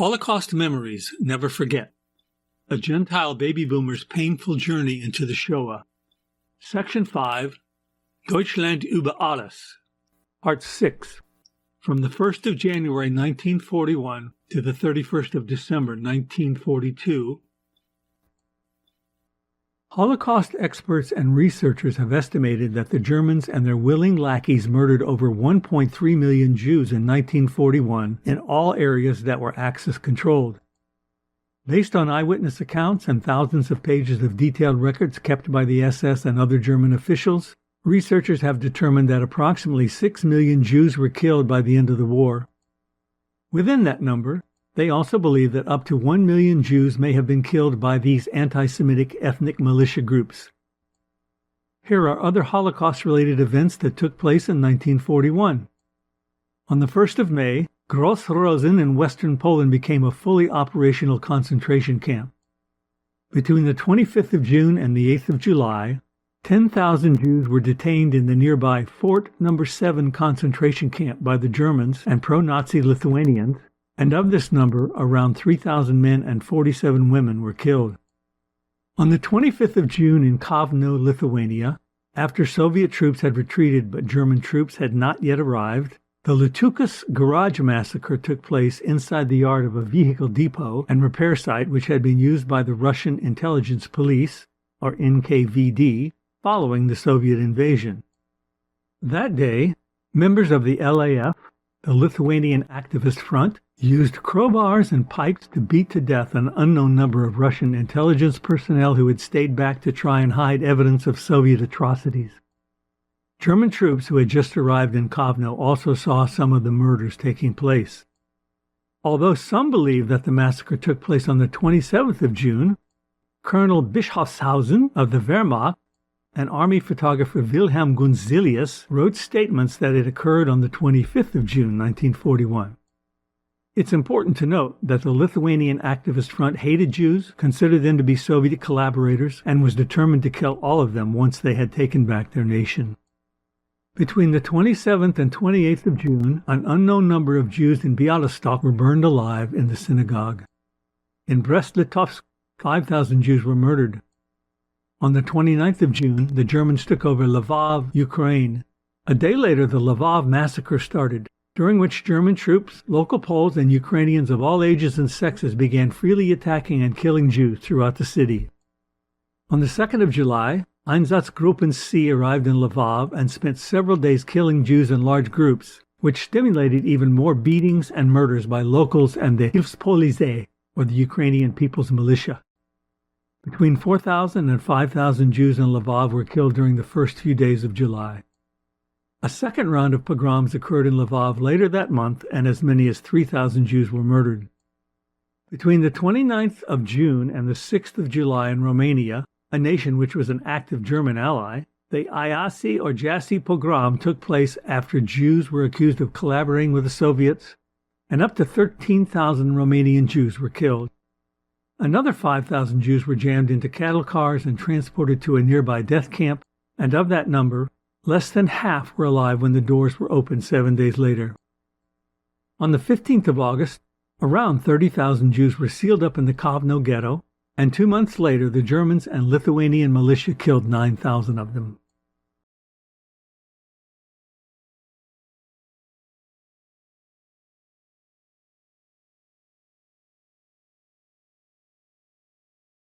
Holocaust Memories, Never Forget. A Gentile baby boomer's painful journey into the Shoah. Section 5, Deutschland Uber Alles. Part 6, from the 1st of January 1941 to the 31st of December 1942. Holocaust experts and researchers have estimated that the Germans and their willing lackeys murdered over 1.3 million Jews in 1941 in all areas that were Axis-controlled. Based on eyewitness accounts and thousands of pages of detailed records kept by the SS and other German officials, researchers have determined that approximately 6 million Jews were killed by the end of the war. Within that number, they also believe that up to 1 million Jews may have been killed by these anti-Semitic ethnic militia groups. Here are other Holocaust-related events that took place in 1941. On the 1st of May, Gross-Rosen in western Poland became a fully operational concentration camp. Between the 25th of June and the 8th of July, 10,000 Jews were detained in the nearby Fort No. 7 concentration camp by the Germans and pro-Nazi Lithuanians, and of this number, around 3,000 men and 47 women were killed. On the 25th of June in Kovno, Lithuania, after Soviet troops had retreated but German troops had not yet arrived, the Lietuvos garage massacre took place inside the yard of a vehicle depot and repair site which had been used by the Russian Intelligence Police, or NKVD, following the Soviet invasion. That day, members of the LAF, the Lithuanian Activist Front, used crowbars and pikes to beat to death an unknown number of Russian intelligence personnel who had stayed back to try and hide evidence of Soviet atrocities. German troops who had just arrived in Kovno also saw some of the murders taking place. Although some believe that the massacre took place on the 27th of June, Colonel Bischofshausen of the Wehrmacht and Army photographer Wilhelm Gunzilius wrote statements that it occurred on the 25th of June 1941. It's important to note that the Lithuanian Activist Front hated Jews, considered them to be Soviet collaborators, and was determined to kill all of them once they had taken back their nation. Between the 27th and 28th of June, an unknown number of Jews in Bialystok were burned alive in the synagogue. In Brest-Litovsk, 5,000 Jews were murdered. On the 29th of June, the Germans took over Lvov, Ukraine. A day later, the Lvov massacre started, during which German troops, local Poles, and Ukrainians of all ages and sexes began freely attacking and killing Jews throughout the city. On the 2nd of July, Einsatzgruppen C arrived in Lvov and spent several days killing Jews in large groups, which stimulated even more beatings and murders by locals and the Hilfspolizei, or the Ukrainian People's Militia. Between 4,000 and 5,000 Jews in Lvov were killed during the first few days of July. A second round of pogroms occurred in Lvov later that month, and as many as 3,000 Jews were murdered. Between the 29th of June and the 6th of July in Romania, a nation which was an active German ally, the Iasi or Jassy pogrom took place after Jews were accused of collaborating with the Soviets, and up to 13,000 Romanian Jews were killed. Another 5,000 Jews were jammed into cattle cars and transported to a nearby death camp, and of that number, less than half were alive when the doors were opened 7 days later. On the 15th of August, around 30,000 Jews were sealed up in the Kovno ghetto, and 2 months later the Germans and Lithuanian militia killed 9,000 of them.